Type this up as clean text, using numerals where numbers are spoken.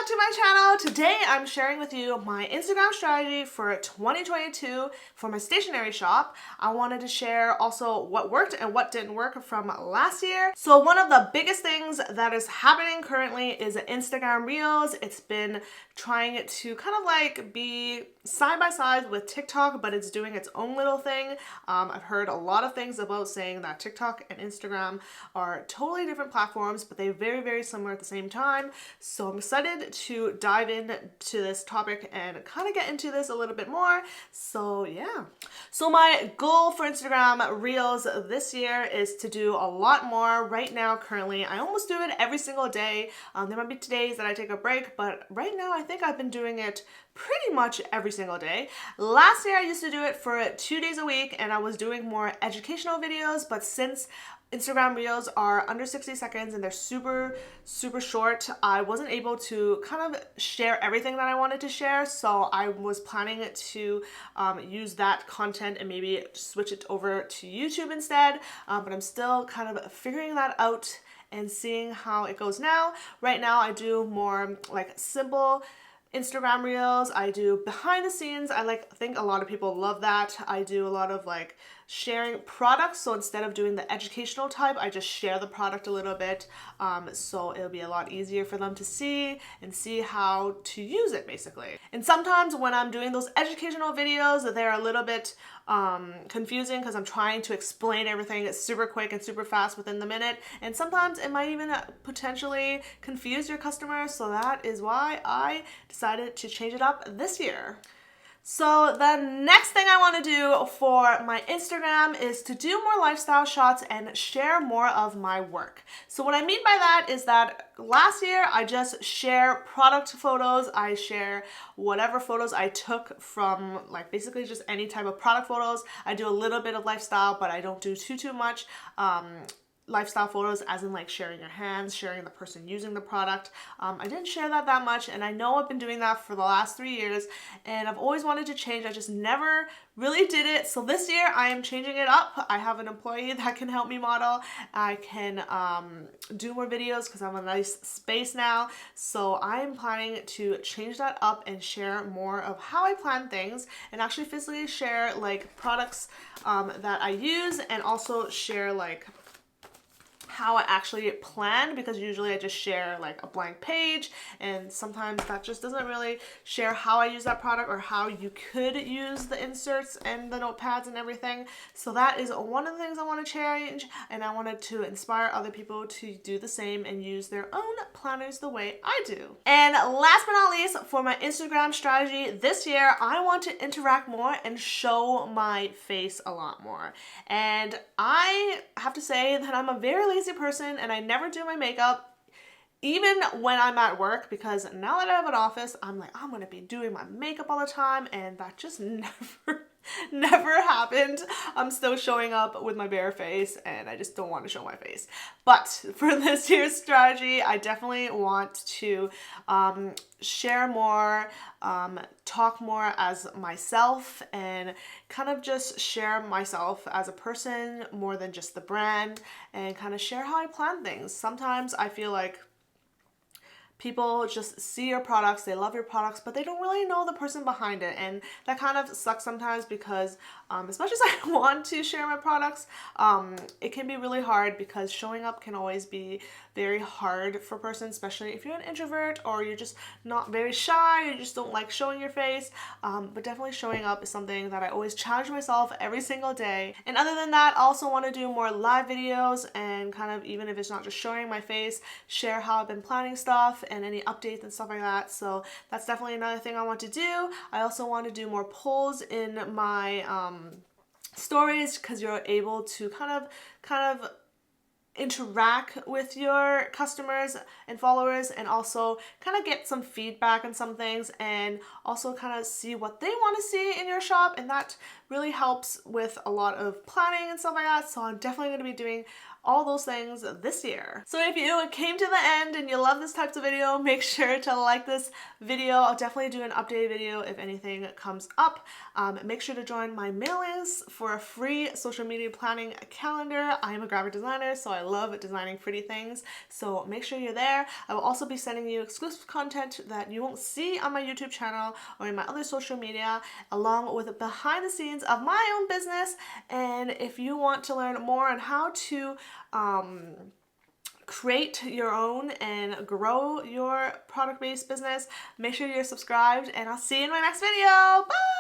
to my channel. Today I'm sharing with you my Instagram strategy for 2022 for my stationery shop. I wanted to share also what worked and what didn't work from last year. So one of the biggest things that is happening currently is Instagram Reels. It's been trying to kind of like be side by side with TikTok, but it's doing its own little thing. I've heard a lot of things about saying that TikTok and Instagram are totally different platforms, but they're very, very similar at the same time. So I'm excited to dive into this topic and kind of get into this a little bit more. So yeah. So my goal for Instagram Reels this year is to do a lot more. Right now, currently, I almost do it every single day. There might be days that I take a break, but right now I think I've been doing it pretty much every single day. Last year I used to do it for 2 days a week and I was doing more educational videos, but since Instagram Reels are under 60 seconds and they're super, super short, I wasn't able to kind of share everything that I wanted to share. So I was planning to use that content and maybe switch it over to YouTube instead. But I'm still kind of figuring that out and seeing how it goes now. Right now I do more like simple Instagram Reels. I do behind the scenes. I think a lot of people love that. I do a lot of like sharing products. So instead of doing the educational type, I just share the product a little bit. So it'll be a lot easier for them to see and see how to use it basically. And sometimes when I'm doing those educational videos, they're a little bit confusing because I'm trying to explain everything super quick and super fast within the minute. And sometimes it might even potentially confuse your customers. So that is why I decided to change it up this year. So the next thing I want to do for my Instagram is to do more lifestyle shots and share more of my work. So what I mean by that is that last year I just share product photos. I share whatever photos I took from like basically just any type of product photos. I do a little bit of lifestyle, but I don't do too much lifestyle photos as in like sharing your hands, sharing the person using the product. I didn't share that much, and I know I've been doing that for the last 3 years and I've always wanted to change. I just never really did it. So this year I am changing it up. I have an employee that can help me model. I can do more videos because I have a nice space now. So I am planning to change that up and share more of how I plan things and actually physically share like products that I use, and also share like how I actually plan, because usually I just share like a blank page and sometimes that just doesn't really share how I use that product or how you could use the inserts and the notepads and everything. So that is one of the things I want to change, and I wanted to inspire other people to do the same and use their own planners the way I do. And last but not least, for my Instagram strategy this year, I want to interact more and show my face a lot more. And I have to say that I'm a very lazy person and I never do my makeup even when I'm at work, because now that I have an office, I'm like, I'm gonna be doing my makeup all the time, and that just never happened. I'm still showing up with my bare face and I just don't want to show my face. But for this year's strategy, I definitely want to share more, talk more as myself, and kind of just share myself as a person more than just the brand, and kind of share how I plan things. Sometimes I feel like people just see your products, they love your products, but they don't really know the person behind it. And that kind of sucks sometimes because as much as I want to share my products, it can be really hard because showing up can always be very hard for a person, especially if you're an introvert or you're just not very shy, or you just don't like showing your face. But definitely showing up is something that I always challenge myself every single day. And other than that, I also want to do more live videos and kind of, even if it's not just showing my face, share how I've been planning stuff and any updates and stuff like that. So that's definitely another thing I want to do. I also want to do more polls in my stories, because you're able to kind of interact with your customers and followers, and also kind of get some feedback on some things, and also kind of see what they want to see in your shop. And that really helps with a lot of planning and stuff like that. So I'm definitely going to be doing all those things this year. So if you came to the end and you love this type of video, make sure to like this video. I'll definitely do an updated video if anything comes up. Make sure to join my mailing list for a free social media planning calendar. I am a graphic designer, so I love designing pretty things. So make sure you're there. I will also be sending you exclusive content that you won't see on my YouTube channel or in my other social media, along with behind the scenes of my own business. And if you want to learn more on how to create your own and grow your product-based business, make sure you're subscribed, and I'll see you in my next video. Bye!